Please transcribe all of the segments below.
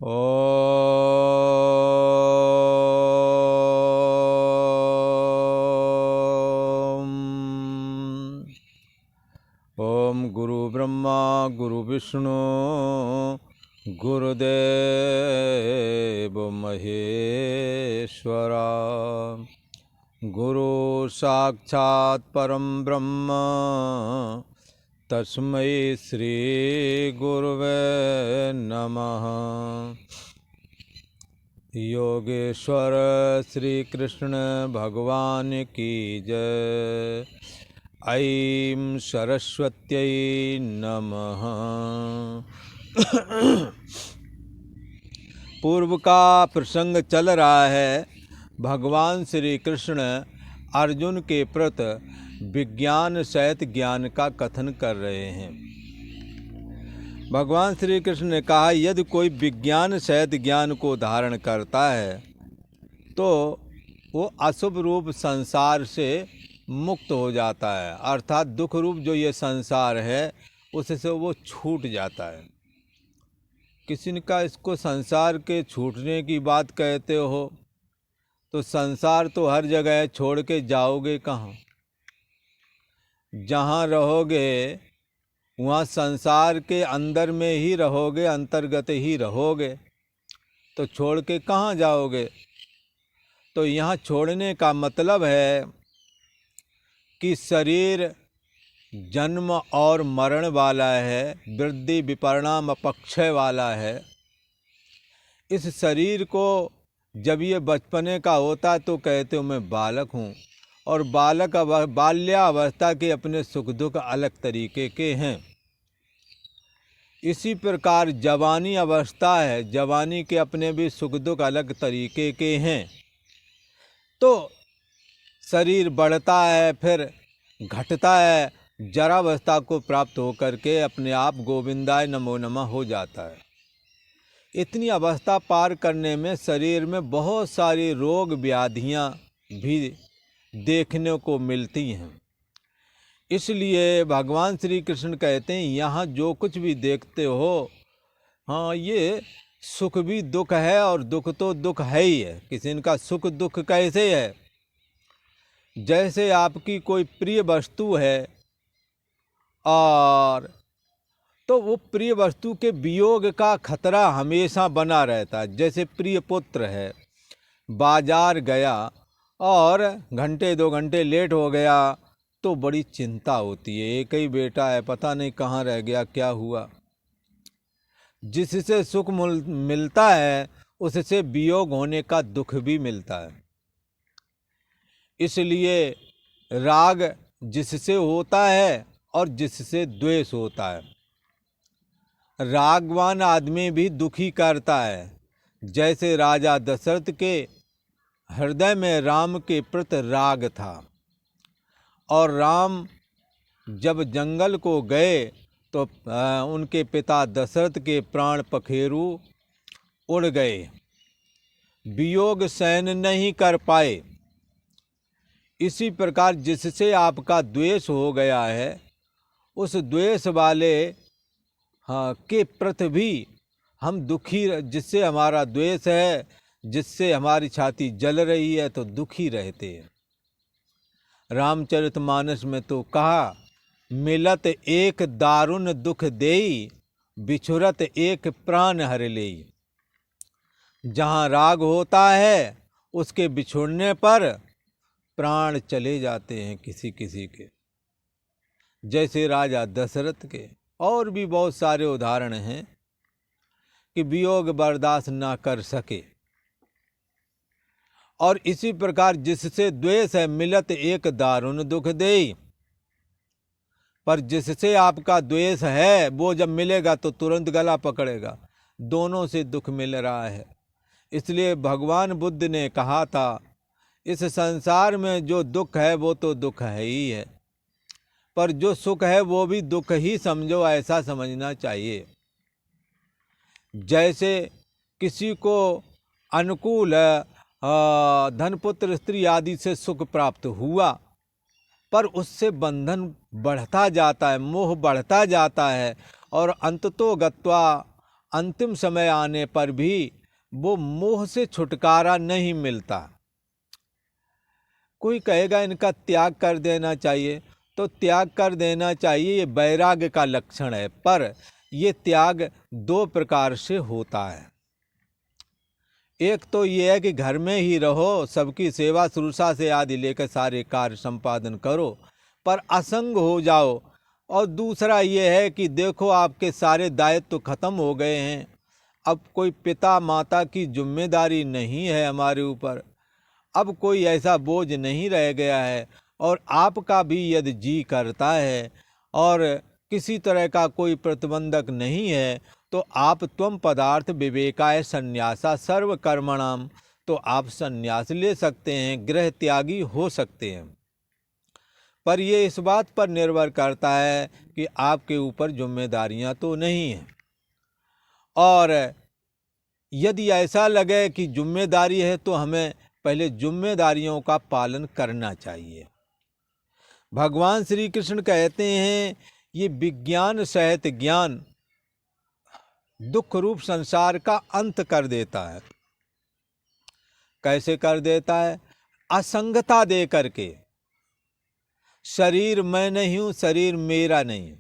ओम गुरु ब्रह्मा गुरु विष्णु गुरुदेव महेश्वरा। गुरु साक्षात् परम ब्रह्म तस्मै श्री गुरुवे नमः। योगेश्वर श्री कृष्ण भगवान की जय। ऐं सरस्वत्यै नमः। पूर्व का प्रसंग चल रहा है। भगवान श्री कृष्ण अर्जुन के प्रति विज्ञान सहित ज्ञान का कथन कर रहे हैं। भगवान श्री कृष्ण ने कहा, यदि कोई विज्ञान सहित ज्ञान को धारण करता है तो वो अशुभ रूप संसार से मुक्त हो जाता है, अर्थात दुख रूप जो ये संसार है उससे वो छूट जाता है। किसी ने कहा, इसको संसार के छूटने की बात कहते हो तो संसार तो हर जगह है, छोड़ के जाओगे कहाँ? जहाँ रहोगे वहाँ संसार के अंदर में ही रहोगे, अंतर्गत ही रहोगे, तो छोड़ के कहाँ जाओगे? तो यहाँ छोड़ने का मतलब है कि शरीर जन्म और मरण वाला है, वृद्धि विपरिणाम अपक्षय वाला है। इस शरीर को जब ये बचपने का होता है तो कहते हो मैं बालक हूँ, और बाल्यावस्था के अपने सुख दुख अलग तरीके के हैं। इसी प्रकार जवानी अवस्था है, जवानी के अपने भी सुख दुख अलग तरीके के हैं। तो शरीर बढ़ता है फिर घटता है, जरावस्था को प्राप्त होकर के अपने आप गोविंदाय नमो नमः हो जाता है। इतनी अवस्था पार करने में शरीर में बहुत सारी रोग व्याधियां भी देखने को मिलती हैं। इसलिए भगवान श्री कृष्ण कहते हैं, यहाँ जो कुछ भी देखते हो, हाँ ये सुख भी दुख है और दुख तो दुख है ही है। किसी का सुख दुख कैसे है? जैसे आपकी कोई प्रिय वस्तु है और तो वो प्रिय वस्तु के वियोग का खतरा हमेशा बना रहता है। जैसे प्रिय पुत्र है, बाजार गया और घंटे 2 घंटे लेट हो गया तो बड़ी चिंता होती है। एक ही बेटा है, पता नहीं कहाँ रह गया, क्या हुआ। जिससे सुख मिलता है उससे वियोग होने का दुख भी मिलता है। इसलिए राग जिससे होता है और जिससे द्वेष होता है। रागवान आदमी भी दुखी करता है। जैसे राजा दशरथ के हृदय में राम के प्रति राग था, और राम जब जंगल को गए तो उनके पिता दशरथ के प्राण पखेरु उड़ गए, वियोग सहन नहीं कर पाए। इसी प्रकार जिससे आपका द्वेष हो गया है, उस द्वेष वाले के प्रति भी हम दुखी, जिससे हमारा द्वेष है, जिससे हमारी छाती जल रही है, तो दुखी रहते हैं। रामचरितमानस में तो कहा, मिलत एक दारुण दुख देई, बिछुरत एक प्राण हर लेई। जहाँ राग होता है उसके बिछुड़ने पर प्राण चले जाते हैं किसी किसी के। जैसे राजा दशरथ के और भी बहुत सारे उदाहरण हैं कि वियोग बर्दाश्त ना कर सके। और इसी प्रकार जिससे द्वेष है, मिलत एक दारुण दुख देई, पर जिससे आपका द्वेष है वो जब मिलेगा तो तुरंत गला पकड़ेगा। दोनों से दुख मिल रहा है। इसलिए भगवान बुद्ध ने कहा था, इस संसार में जो दुख है वो तो दुख है ही है, पर जो सुख है वो भी दुख ही समझो, ऐसा समझना चाहिए। जैसे किसी को अनुकूल धन पुत्र स्त्री आदि से सुख प्राप्त हुआ, पर उससे बंधन बढ़ता जाता है, मोह बढ़ता जाता है, और अंततो गत्वा अंतिम समय आने पर भी वो मोह से छुटकारा नहीं मिलता। कोई कहेगा इनका त्याग कर देना चाहिए, तो त्याग कर देना चाहिए, ये वैराग्य का लक्षण है। पर ये त्याग दो प्रकार से होता है। एक तो ये है कि घर में ही रहो, सबकी सेवा शुश्रूषा से आदि लेकर सारे कार्य संपादन करो, पर असंग हो जाओ। और दूसरा ये है कि देखो आपके सारे दायित्व तो खत्म हो गए हैं, अब कोई पिता माता की जिम्मेदारी नहीं है हमारे ऊपर, अब कोई ऐसा बोझ नहीं रह गया है, और आपका भी यदि जी करता है और किसी तरह का कोई प्रतिबंधक नहीं है, तो आप त्वम पदार्थ विवेकाय संन्यासा सर्व कर्मणाम, तो आप संन्यास ले सकते हैं, गृह त्यागी हो सकते हैं। पर ये इस बात पर निर्भर करता है कि आपके ऊपर जिम्मेदारियां तो नहीं हैं। और यदि ऐसा लगे कि जिम्मेदारी है तो हमें पहले जिम्मेदारियों का पालन करना चाहिए। भगवान श्री कृष्ण कहते हैं ये विज्ञान सहित ज्ञान दुख रूप संसार का अंत कर देता है। कैसे कर देता है? असंगता दे करके। शरीर मैं नहीं हूं, शरीर मेरा नहीं।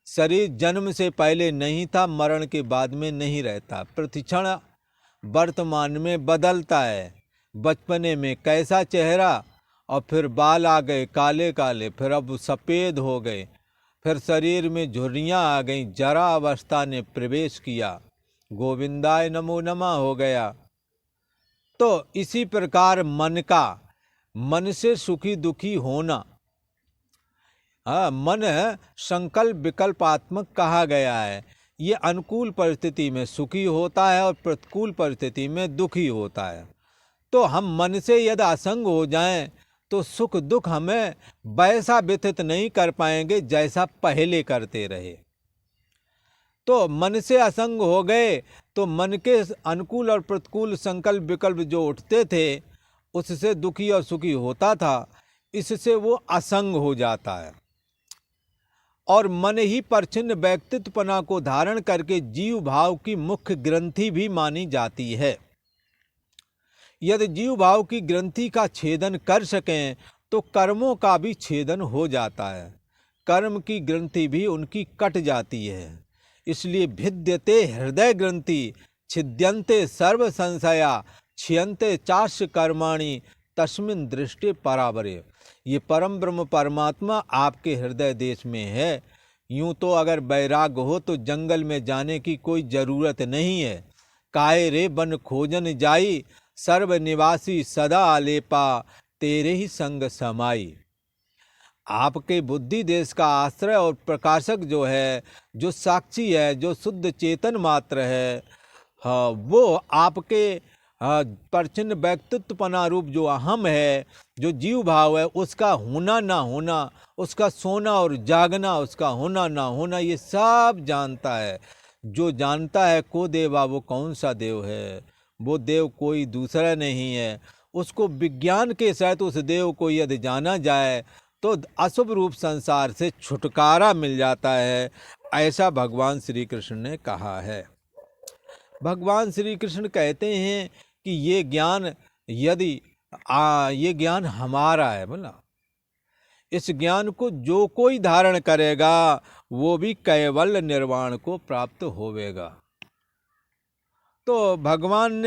शरीर जन्म से पहले नहीं था, मरण के बाद में नहीं रहता, प्रतिक्षण वर्तमान में बदलता है। बचपने में कैसा चेहरा, और फिर बाल आ गए काले काले, फिर अब सफ़ेद हो गए, फिर शरीर में झुर्रियाँ आ गईं, जरा अवस्था ने प्रवेश किया, गोविंदाय नमो नमः हो गया। तो इसी प्रकार मन से सुखी दुखी होना, मन संकल्प विकल्पात्मक कहा गया है। ये अनुकूल परिस्थिति में सुखी होता है और प्रतिकूल परिस्थिति में दुखी होता है। तो हम मन से यदि असंग हो जाएं तो सुख दुख हमें वैसा व्यतीत नहीं कर पाएंगे जैसा पहले करते रहे। तो मन से असंग हो गए तो मन के अनुकूल और प्रतिकूल संकल्प विकल्प जो उठते थे उससे दुखी और सुखी होता था, इससे वो असंग हो जाता है। और मन ही परछिन्न व्यक्तित्वपना को धारण करके जीव भाव की मुख्य ग्रंथि भी मानी जाती है। यदि जीव भाव की ग्रंथि का छेदन कर सकें तो कर्मों का भी छेदन हो जाता है, कर्म की ग्रंथि भी उनकी कट जाती है। इसलिए भिद्यते हृदय ग्रंथि छिद्यन्ते सर्व संशया क्षीयन्ते चास्य कर्माणि तस्मिन् दृष्टि परावरे। ये परम ब्रह्म परमात्मा आपके हृदय देश में है। यूं तो अगर वैराग्य हो तो जंगल में जाने की कोई जरूरत नहीं है। काहे रे बन खोजन जाई, सर्व निवासी सदा आलेपा, तेरे ही संग समाई। आपके बुद्धि देश का आश्रय और प्रकाशक जो है, जो साक्षी है, जो शुद्ध चेतन मात्र है, हाँ, वो आपके परछिन्न व्यक्तित्वपना रूप जो अहम है, जो जीव भाव है, उसका होना ना होना, उसका सोना और जागना, उसका होना ना होना, ये सब जानता है। जो जानता है को देवा, वो कौन सा देव है? वो देव कोई दूसरा नहीं है। उसको विज्ञान के सहित उस देव को यदि जाना जाए तो अशुभ रूप संसार से छुटकारा मिल जाता है, ऐसा भगवान श्री कृष्ण ने कहा है। भगवान श्री कृष्ण कहते हैं कि ये ज्ञान यदि ये ज्ञान हमारा है, बोला, इस ज्ञान को जो कोई धारण करेगा वो भी कैवल्य निर्वाण को प्राप्त होवेगा। तो भगवान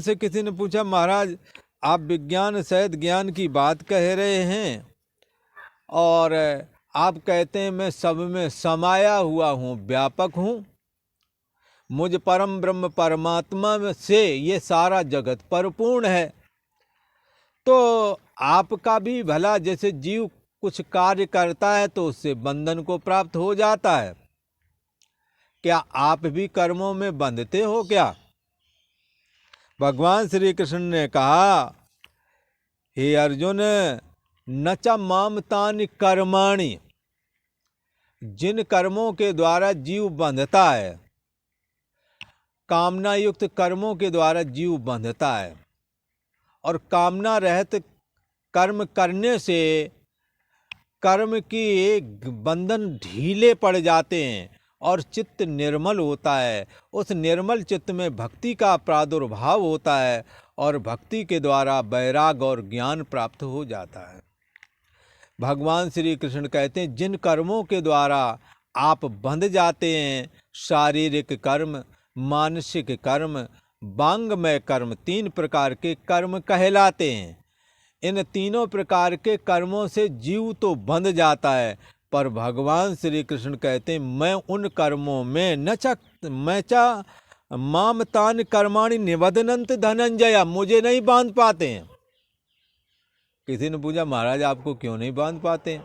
से किसी ने पूछा, महाराज आप विज्ञान सहित ज्ञान की बात कह रहे हैं और आप कहते हैं मैं सब में समाया हुआ हूँ, व्यापक हूँ, मुझ परम ब्रह्म परमात्मा से ये सारा जगत परिपूर्ण है, तो आपका भी भला जैसे जीव कुछ कार्य करता है तो उससे बंधन को प्राप्त हो जाता है, क्या आप भी कर्मों में बंधते हो क्या? भगवान श्री कृष्ण ने कहा, हे अर्जुन, न च माम तानि कर्माणि, जिन कर्मों के द्वारा जीव बंधता है, कामना युक्त कर्मों के द्वारा जीव बंधता है, और कामना रहित कर्म करने से कर्म की बंधन ढीले पड़ जाते हैं और चित्त निर्मल होता है। उस निर्मल चित्त में भक्ति का प्रादुर्भाव होता है और भक्ति के द्वारा वैराग और ज्ञान प्राप्त हो जाता है। भगवान श्री कृष्ण कहते हैं, जिन कर्मों के द्वारा आप बंध जाते हैं, शारीरिक कर्म, मानसिक कर्म, वांगमय कर्म, 3 प्रकार के कर्म कहलाते हैं। इन तीनों प्रकार के कर्मों से जीव तो बंध जाता है, पर भगवान श्री कृष्ण कहते हैं, मैं उन कर्मों में मैं चा माम तान कर्माणि निबध्नन्त धनंजय, मुझे नहीं बांध पाते हैं। किसी ने पूछा, महाराज आपको क्यों नहीं बांध पाते?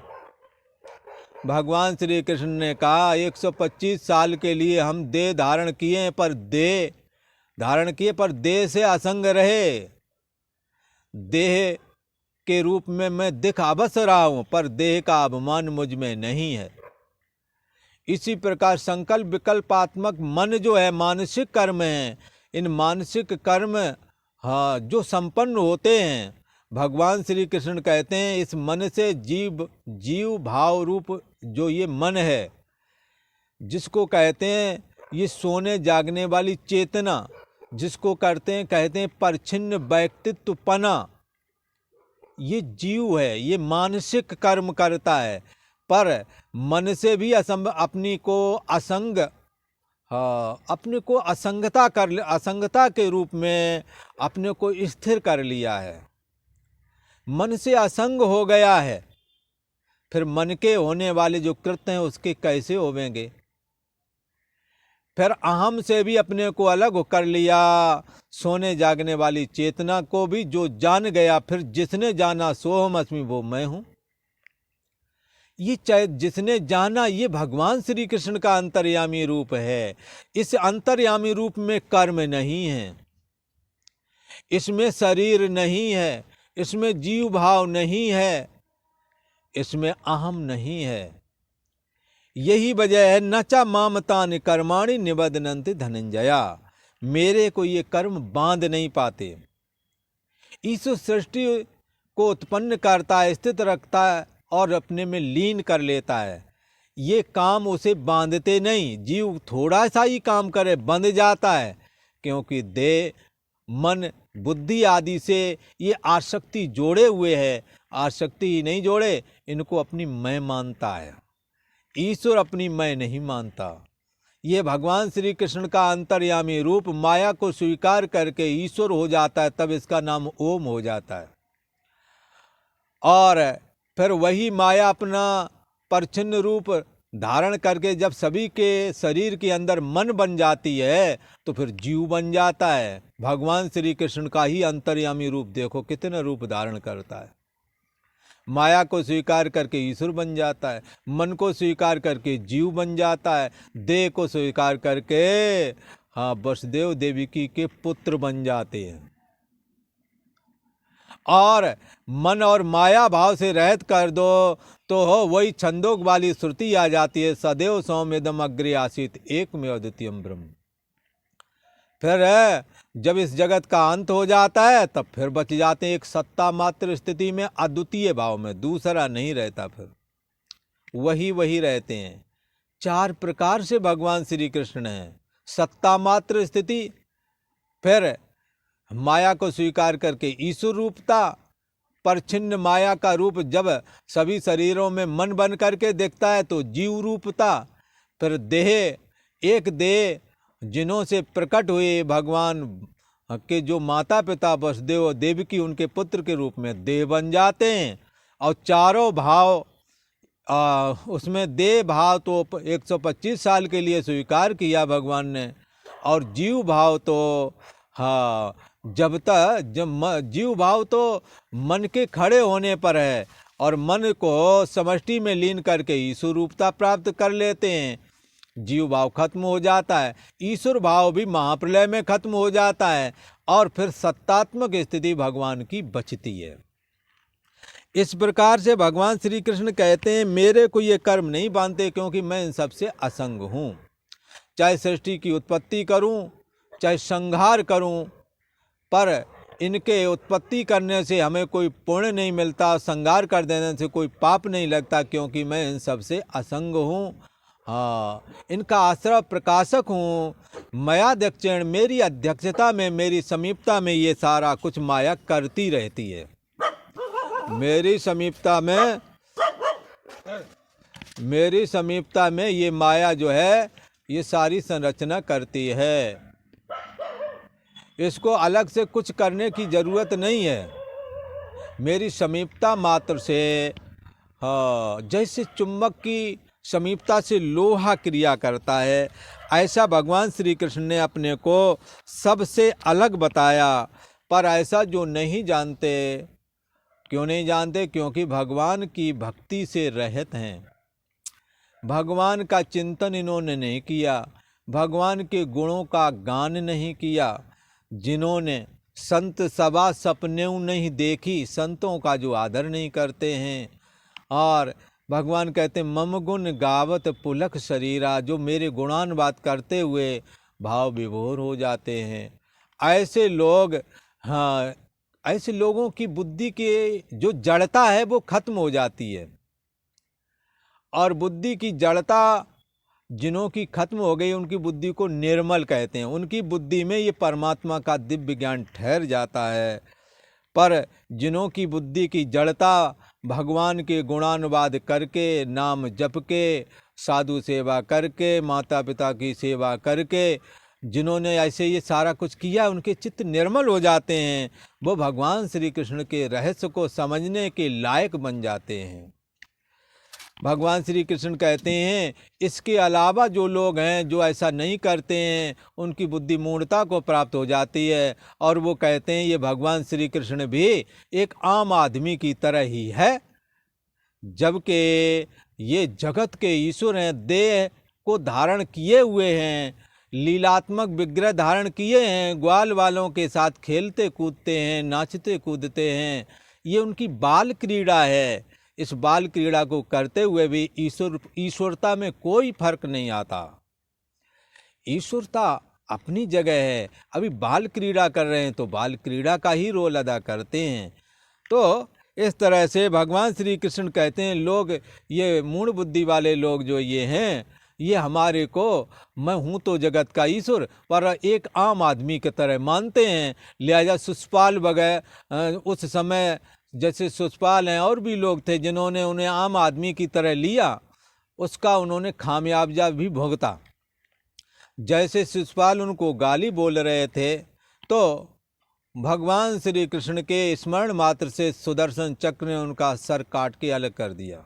भगवान श्री कृष्ण ने कहा, 125 साल के लिए हम देह धारण किए, पर देह से असंग रहे। देह के रूप में मैं दिख अवश्य रहा हूं, पर देह का अभिमान मुझ में नहीं है। इसी प्रकार संकल्प विकल्पात्मक मन जो है, मानसिक कर्म है। इन मानसिक कर्म जो संपन्न होते हैं, भगवान श्री कृष्ण कहते हैं, इस मन से जीव भाव रूप जो ये मन है, जिसको कहते हैं ये सोने जागने वाली चेतना, जिसको कहते हैं परछिन्न व्यक्तित्वपना, ये जीव है, ये मानसिक कर्म करता है। पर मन से भी अपने को असंगता के रूप में अपने को स्थिर कर लिया है। मन से असंग हो गया है, फिर मन के होने वाले जो कृत्य हैं उसके कैसे होवेंगे? फिर अहम से भी अपने को अलग कर लिया। सोने जागने वाली चेतना को भी जो जान गया, फिर जिसने जाना सोहम अस्मि, वो मैं हूं। ये चाहे जिसने जाना, ये भगवान श्री कृष्ण का अंतर्यामी रूप है। इस अंतर्यामी रूप में कर्म नहीं है, इसमें शरीर नहीं है, इसमें जीव भाव नहीं है, इसमें अहम नहीं है। यही वजह है, न चा मामतानि कर्माणि निबध्नन्ति धनंजया, मेरे को ये कर्म बांध नहीं पाते। ईश्वर सृष्टि को उत्पन्न करता है, स्थित रखता है और अपने में लीन कर लेता है। ये काम उसे बांधते नहीं। जीव थोड़ा सा ही काम करे बंध जाता है, क्योंकि देह, मन, बुद्धि आदि से ये आसक्ति जोड़े हुए है। आसक्ति ही नहीं जोड़े, इनको अपनी मैं मानता है। ईश्वर अपनी मैं नहीं मानता। ये भगवान श्री कृष्ण का अंतर्यामी रूप माया को स्वीकार करके ईश्वर हो जाता है, तब इसका नाम ओम हो जाता है। और फिर वही माया अपना परछिन्न रूप धारण करके जब सभी के शरीर के अंदर मन बन जाती है, तो फिर जीव बन जाता है। भगवान श्री कृष्ण का ही अंतर्यामी रूप देखो कितने रूप धारण करता है। माया को स्वीकार करके ईश्वर बन जाता है, मन को स्वीकार करके जीव बन जाता है, देह को स्वीकार करके वसुदेव देवकी के पुत्र बन जाते हैं। और मन और माया भाव से रहित कर दो तो वही छंदोग वाली श्रुति आ जाती है, सदैव सौम्यदम अग्रे आसीत एकमेव द्वितीयम ब्रह्म। फिर जब इस जगत का अंत हो जाता है, तब फिर बच जाते हैं एक सत्ता मात्र स्थिति में, अद्वितीय भाव में, दूसरा नहीं रहता। फिर वही रहते हैं। 4 प्रकार से भगवान श्री कृष्ण हैं। सत्ता मात्र स्थिति, फिर माया को स्वीकार करके ईश्वर रूपता, परछिन्न माया का रूप जब सभी शरीरों में मन बन करके दिखता है तो जीव रूपता, फिर देह, एक देह जिन्हों से प्रकट हुए भगवान के जो माता पिता वसुदेव देवकी, उनके पुत्र के रूप में देह बन जाते हैं। और चारों भाव, उसमें देह भाव तो 125 साल के लिए स्वीकार किया भगवान ने, और जीव भाव तो जब जीव भाव तो मन के खड़े होने पर है, और मन को समष्टि में लीन करके ईश्वर रूपता प्राप्त कर लेते हैं। जीव भाव खत्म हो जाता है, ईश्वर भाव भी महाप्रलय में खत्म हो जाता है, और फिर सत्तात्मक स्थिति भगवान की बचती है। इस प्रकार से भगवान श्री कृष्ण कहते हैं, मेरे को ये कर्म नहीं बांधते, क्योंकि मैं इन सबसे असंग हूँ। चाहे सृष्टि की उत्पत्ति करूँ, चाहे संहार करूँ, पर इनके उत्पत्ति करने से हमें कोई पुण्य नहीं मिलता, संहार कर देने से कोई पाप नहीं लगता, क्योंकि मैं इन सबसे असंग हूँ। हाँ, इनका आश्रय प्रकाशक हूँ। मयाध्यक्षेण, मेरी अध्यक्षता में, मेरी समीपता में ये सारा कुछ माया करती रहती है। मेरी समीपता में ये माया जो है ये सारी संरचना करती है। इसको अलग से कुछ करने की जरूरत नहीं है। मेरी समीपता मात्र से, हाँ, जैसे चुंबक की समीपता से लोहा क्रिया करता है, ऐसा भगवान श्री कृष्ण ने अपने को सबसे अलग बताया। पर ऐसा जो नहीं जानते, क्यों नहीं जानते? क्योंकि भगवान की भक्ति से रहित हैं। भगवान का चिंतन इन्होंने नहीं किया, भगवान के गुणों का गान नहीं किया। जिन्होंने संत सभा सपनेऊ नहीं देखी, संतों का जो आदर नहीं करते हैं। और भगवान कहते मम गुण गावत पुलक शरीरा, जो मेरे गुणानुवाद करते हुए भाव विभोर हो जाते हैं। ऐसे लोग, हाँ, ऐसे लोगों की बुद्धि की जो जड़ता है वो खत्म हो जाती है। और बुद्धि की जड़ता जिन्हों की खत्म हो गई, उनकी बुद्धि को निर्मल कहते हैं। उनकी बुद्धि में ये परमात्मा का दिव्य ज्ञान ठहर जाता है। पर जिन्हों की बुद्धि की जड़ता भगवान के गुणानुवाद करके, नाम जप के, साधु सेवा करके, माता पिता की सेवा करके, जिन्होंने ऐसे ये सारा कुछ किया, उनके चित्त निर्मल हो जाते हैं। वो भगवान श्री कृष्ण के रहस्य को समझने के लायक बन जाते हैं। भगवान श्री कृष्ण कहते हैं इसके अलावा जो लोग हैं जो ऐसा नहीं करते हैं, उनकी बुद्धि मूढ़ता को प्राप्त हो जाती है। और वो कहते हैं ये भगवान श्री कृष्ण भी एक आम आदमी की तरह ही है, जबकि ये जगत के ईश्वर हैं, देह को धारण किए हुए हैं, लीलात्मक विग्रह धारण किए हैं, ग्वाल वालों के साथ खेलते कूदते हैं, नाचते कूदते हैं। ये उनकी बाल क्रीड़ा है। इस बाल क्रीड़ा को करते हुए भी ईश्वरता में कोई फर्क नहीं आता। ईश्वरता अपनी जगह है। अभी बाल क्रीड़ा कर रहे हैं तो बाल क्रीड़ा का ही रोल अदा करते हैं। तो इस तरह से भगवान श्री कृष्ण कहते हैं लोग, ये मूढ़ बुद्धि वाले लोग जो ये हैं, ये हमारे को, मैं हूँ तो जगत का ईश्वर, पर एक आम आदमी की तरह मानते हैं। लिहाजा सुषपाल वगैरह उस समय जैसे सुषपाल हैं और भी लोग थे जिन्होंने उन्हें आम आदमी की तरह लिया, उसका उन्होंने खामियाजा भी भुगता। जैसे सुषपाल उनको गाली बोल रहे थे तो भगवान श्री कृष्ण के स्मरण मात्र से सुदर्शन चक्र ने उनका सर काट के अलग कर दिया।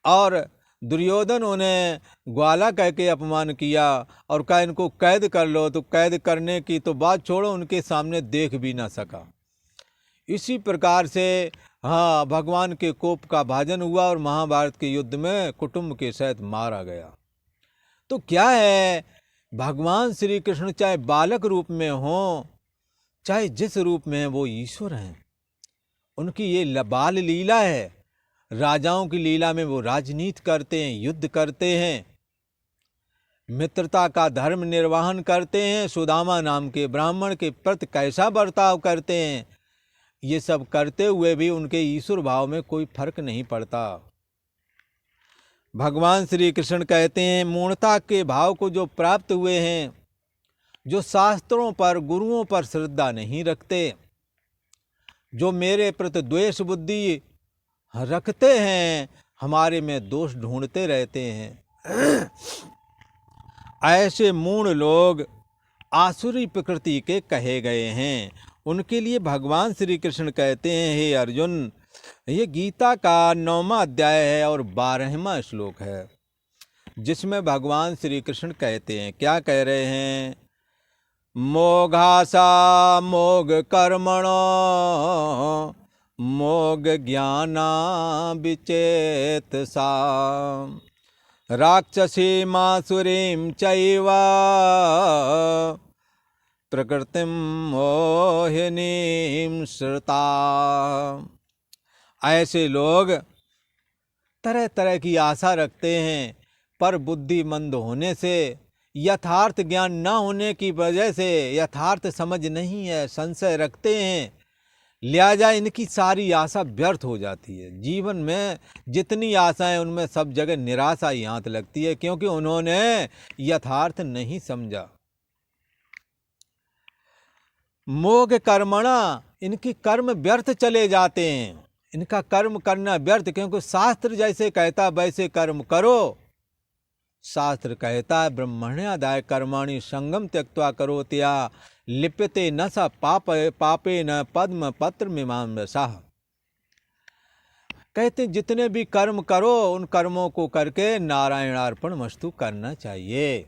और दुर्योधन उन्हें ग्वाला कह के अपमान किया और कहा इनको कैद कर लो, तो कैद करने की तो बात छोड़ो, उनके सामने देख भी ना सका। इसी प्रकार से हाँ, भगवान के कोप का भाजन हुआ और महाभारत के युद्ध में कुटुंब के सहित मारा गया। तो क्या है, भगवान श्री कृष्ण चाहे बालक रूप में हो, चाहे जिस रूप में है, वो ईश्वर हैं। उनकी ये बाल लीला है। राजाओं की लीला में वो राजनीति करते हैं, युद्ध करते हैं, मित्रता का धर्म निर्वहन करते हैं, सुदामा नाम के ब्राह्मण के प्रति कैसा बर्ताव करते हैं। ये सब करते हुए भी उनके ईश्वर भाव में कोई फर्क नहीं पड़ता। भगवान श्री कृष्ण कहते हैं मूढ़ता के भाव को जो प्राप्त हुए हैं, जो शास्त्रों पर, गुरुओं पर श्रद्धा नहीं रखते, जो मेरे प्रति द्वेष बुद्धि रखते हैं, हमारे में दोष ढूंढते रहते हैं, ऐसे मूढ़ लोग आसुरी प्रकृति के कहे गए हैं। उनके लिए भगवान श्री कृष्ण कहते हैं हे अर्जुन, ये गीता का 9वां अध्याय है और 12वां श्लोक है, जिसमें भगवान श्री कृष्ण कहते हैं, क्या कह रहे हैं, मोघासा मोघ कर्मणो मोघ ज्ञाना विचेतसा राक्षसी मासुरीं चैव प्रकृतिम मोहिनीं श्रुता। ऐसे लोग तरह तरह की आशा रखते हैं, पर बुद्धिमंद होने से, यथार्थ ज्ञान न होने की वजह से, यथार्थ समझ नहीं है, संशय रखते हैं। लिया जाए, इनकी सारी आशा व्यर्थ हो जाती है। जीवन में जितनी आशाएं, उनमें सब जगह निराशा ही हाथ लगती है, क्योंकि उन्होंने यथार्थ नहीं समझा। मोघ कर्मणा, इनकी कर्म व्यर्थ चले जाते हैं। इनका कर्म करना व्यर्थ, क्योंकि शास्त्र जैसे कहता वैसे कर्म करो। शास्त्र कहता है ब्रह्मण्यादाय कर्माणि संगम त्यक्त्वा करोत्या लिप्यते न स पापे न पद्म पत्र मीमांसा। कहते जितने भी कर्म करो, उन कर्मों को करके नारायणार्पण वस्तु करना चाहिए।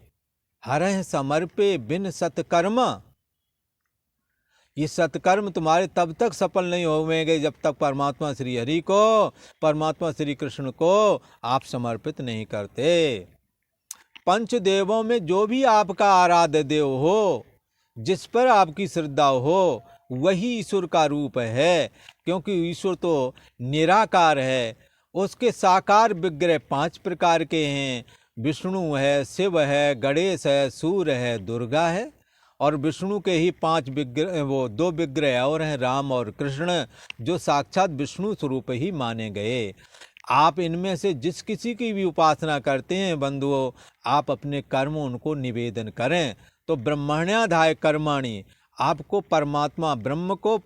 हरह समर्पे बिन सत्कर्म, ये सत्कर्म तुम्हारे तब तक सफल नहीं होंगे जब तक परमात्मा श्री हरि को, परमात्मा श्री कृष्ण को आप समर्पित नहीं करते। पंचदेवों में जो भी आपका आराध्य देव हो, जिस पर आपकी श्रद्धा हो, वही ईश्वर का रूप है। क्योंकि ईश्वर तो निराकार है। उसके साकार विग्रह 5 प्रकार के हैं। विष्णु है, शिव है, गणेश है, सूर्य है, दुर्गा है। और विष्णु के ही 5 विग्रह, वो 2 विग्रह और हैं, राम और कृष्ण, जो साक्षात विष्णु स्वरूप ही माने गए। आप इनमें से जिस किसी की भी उपासना करते हैं बंधुओं, आप अपने कर्म उनको निवेदन करें। तो ब्रह्मण्याधाय कर्माणि, आपको परमात्मा ब्रह्म को,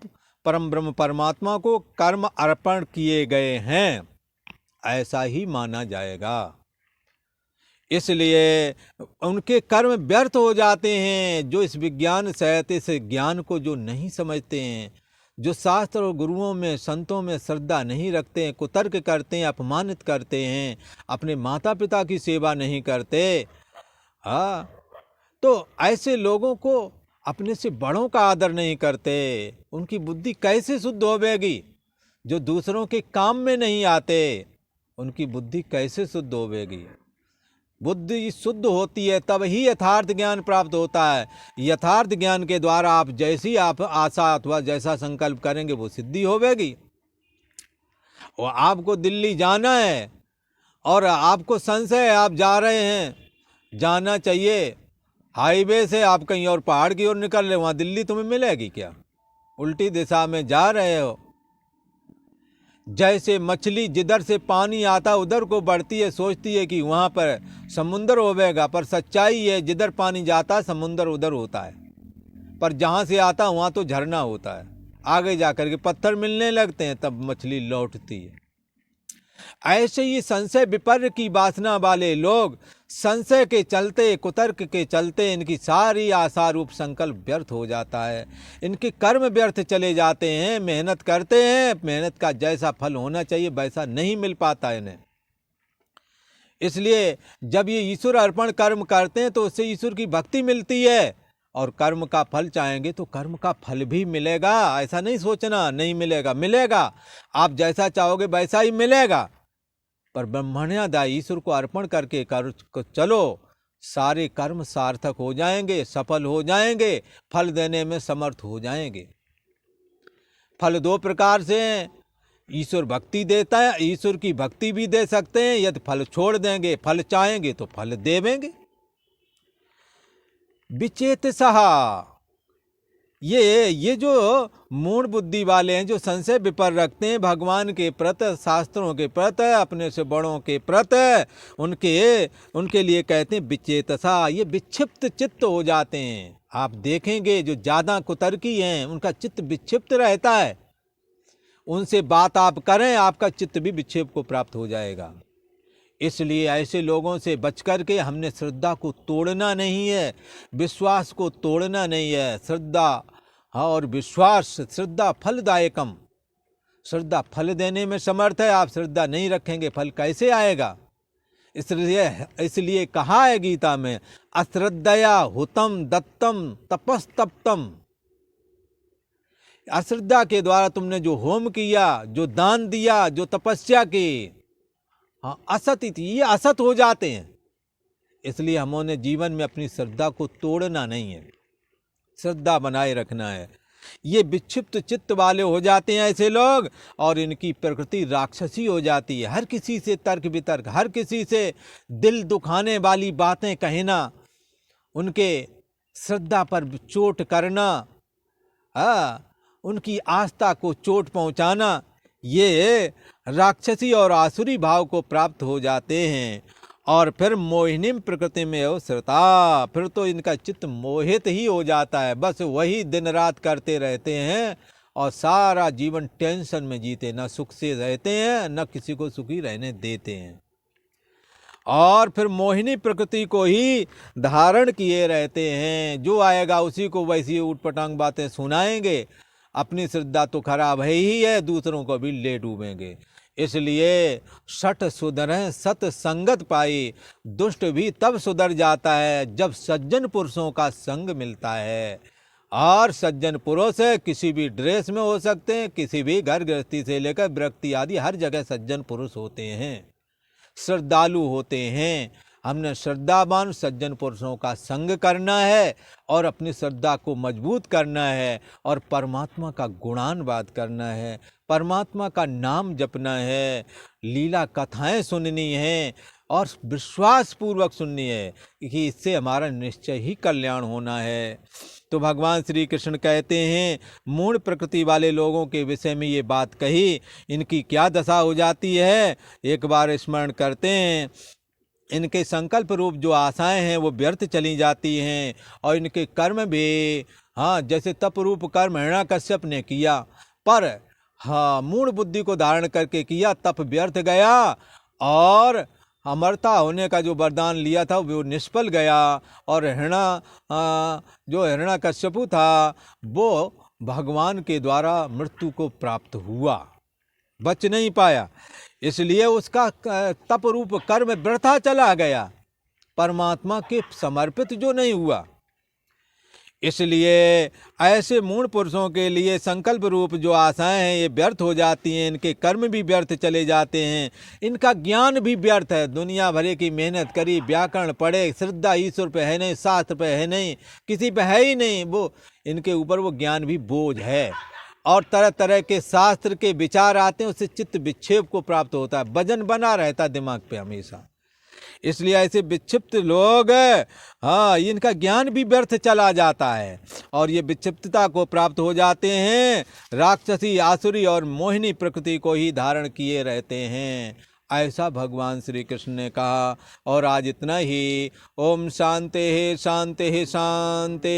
परम ब्रह्म परमात्मा को कर्म अर्पण किए गए हैं, ऐसा ही माना जाएगा। इसलिए उनके कर्म व्यर्थ हो जाते हैं। जो इस विज्ञान सहित इस ज्ञान को जो नहीं समझते हैं, जो शास्त्र और गुरुओं में, संतों में श्रद्धा नहीं रखते हैं, कुतर्क करते हैं, अपमानित करते हैं, अपने माता पिता की सेवा नहीं करते, हाँ, तो ऐसे लोगों को, अपने से बड़ों का आदर नहीं करते, उनकी बुद्धि कैसे शुद्ध होवेगी? जो दूसरों के काम में नहीं आते, उनकी बुद्धि कैसे शुद्ध होवेगी? बुद्धि शुद्ध होती है तब ही यथार्थ ज्ञान प्राप्त होता है। यथार्थ ज्ञान के द्वारा आप जैसी आप आशा अथवा जैसा संकल्प करेंगे वो सिद्धि होवेगी। और आपको दिल्ली जाना है और आपको संशय है, आप जा रहे हैं, जाना चाहिए, हाईवे से आप कहीं और पहाड़ की ओर निकल रहे, वहाँ दिल्ली तुम्हें मिलेगी क्या? उल्टी दिशा में जा रहे हो। जैसे मछली जिधर से पानी आता उधर को बढ़ती है, सोचती है कि वहाँ पर समुंदर होवेगा, पर सच्चाई है जिधर पानी जाता है समुंदर उधर होता है, पर जहाँ से आता वहाँ तो झरना होता है। आगे जाकर के पत्थर मिलने लगते हैं, तब मछली लौटती है। ऐसे ही संशय विपर्य की वासना वाले लोग, संशय के चलते, कुतर्क के चलते इनकी सारी आशा रूप संकल्प व्यर्थ हो जाता है। इनके कर्म व्यर्थ चले जाते हैं। मेहनत करते हैं, मेहनत का जैसा फल होना चाहिए वैसा नहीं मिल पाता इन्हें। इसलिए जब ये ईश्वर अर्पण कर्म करते हैं तो उससे ईश्वर की भक्ति मिलती है। और कर्म का फल चाहेंगे तो कर्म का फल भी मिलेगा। ऐसा नहीं सोचना नहीं मिलेगा, मिलेगा। आप जैसा चाहोगे वैसा ही मिलेगा। पर ब्रह्मण्यादाय ईश्वर को अर्पण करके चलो, सारे कर्म सार्थक हो जाएंगे, सफल हो जाएंगे, फल देने में समर्थ हो जाएंगे। फल 2 प्रकार से हैं। ईश्वर भक्ति देता है, ईश्वर की भक्ति भी दे सकते हैं। यदि फल छोड़ देंगे, फल चाहेंगे तो फल देवेंगे। विचेत सहा, ये जो मूढ़ बुद्धि वाले हैं, जो संशय विपर रखते हैं भगवान के प्रति, शास्त्रों के प्रति, अपने से बड़ों के प्रति, उनके लिए कहते हैं विचेतसा। ये विक्षिप्त चित्त हो जाते हैं। आप देखेंगे जो ज़्यादा कुतर्की हैं उनका चित्त विक्षिप्त रहता है। उनसे बात आप करें, आपका चित्त भी विक्षेप को प्राप्त हो जाएगा। इसलिए ऐसे लोगों से बचकर के हमने श्रद्धा को तोड़ना नहीं है, विश्वास को तोड़ना नहीं है। श्रद्धा और विश्वास, श्रद्धा फलदायकम, श्रद्धा फल देने में समर्थ है। आप श्रद्धा नहीं रखेंगे, फल कैसे आएगा? इसलिए कहा है गीता में, अश्रद्धया हुतम दत्तम तपस्तप्तम। अश्रद्धा के द्वारा तुमने जो होम किया, जो दान दिया, जो तपस्या की, हाँ, असत थी, ये असत हो जाते हैं। इसलिए हमने जीवन में अपनी श्रद्धा को तोड़ना नहीं है, श्रद्धा बनाए रखना है। ये विक्षिप्त चित्त वाले हो जाते हैं ऐसे लोग, और इनकी प्रकृति राक्षसी हो जाती है। हर किसी से तर्क वितर्क, हर किसी से दिल दुखाने वाली बातें कहना, उनके श्रद्धा पर चोट करना, हाँ, उनकी आस्था को चोट पहुंचाना, ये राक्षसी और आसुरी भाव को प्राप्त हो जाते हैं। और फिर मोहिनीम प्रकृति में अवसरता, फिर तो इनका चित्त मोहित ही हो जाता है, बस वही दिन रात करते रहते हैं और सारा जीवन टेंशन में जीते, न सुख से रहते हैं न किसी को सुखी रहने देते हैं। और फिर मोहिनी प्रकृति को ही धारण किए रहते हैं, जो आएगा उसी को वैसी ऊटपटांग बातें सुनाएंगे। अपनी श्रद्धा तो खराब है ही है, दूसरों को भी ले डूबेंगे। इसलिए सठ सुधरें सत संगत पाई, दुष्ट भी तब सुधर जाता है जब सज्जन पुरुषों का संग मिलता है। और सज्जन पुरुष किसी भी ड्रेस में हो सकते हैं, किसी भी घर गृहस्थी से लेकर विरक्ति आदि हर जगह सज्जन पुरुष होते हैं, श्रद्धालु होते हैं। हमने श्रद्धावान सज्जन पुरुषों का संग करना है और अपनी श्रद्धा को मजबूत करना है और परमात्मा का गुणानुवाद करना है, परमात्मा का नाम जपना है, लीला कथाएं सुननी हैं और विश्वास पूर्वक सुननी है कि इससे हमारा निश्चय ही कल्याण होना है। तो भगवान श्री कृष्ण कहते हैं, मूढ़ प्रकृति वाले लोगों के विषय में ये बात कही, इनकी क्या दशा हो जाती है, एक बार स्मरण करते हैं। इनके संकल्प रूप जो आशाएं हैं वो व्यर्थ चली जाती हैं और इनके कर्म भी, हाँ, जैसे तप रूप कर्म हिरण्याकश्यप ने किया, पर हाँ मूढ़ बुद्धि को धारण करके किया, तप व्यर्थ गया और अमरता होने का जो वरदान लिया था वो निष्फल गया। और जो हिरण्याकश्यप था वो भगवान के द्वारा मृत्यु को प्राप्त हुआ, बच नहीं पाया। इसलिए उसका तप रूप कर्म वृथा चला गया, परमात्मा के समर्पित जो नहीं हुआ। इसलिए ऐसे मूढ़ पुरुषों के लिए संकल्प रूप जो आशाएं हैं ये व्यर्थ हो जाती हैं, इनके कर्म भी व्यर्थ चले जाते हैं, इनका ज्ञान भी व्यर्थ है। दुनिया भरे की मेहनत करी, व्याकरण पढ़े, श्रद्धा ईश्वर पे है नहीं, शास्त्र पे है नहीं, किसी पे है ही नहीं, वो इनके ऊपर वो ज्ञान भी बोझ है। और तरह तरह के शास्त्र के विचार आते हैं, उससे चित्त विक्षेप को प्राप्त होता है, वजन बना रहता है दिमाग पे हमेशा। इसलिए ऐसे विक्षिप्त लोग, हाँ, इनका ज्ञान भी व्यर्थ चला जाता है और ये विक्षिप्तता को प्राप्त हो जाते हैं, राक्षसी आसुरी और मोहिनी प्रकृति को ही धारण किए रहते हैं, ऐसा भगवान श्री कृष्ण ने कहा। और आज इतना ही। ओम शांति शांति शांति।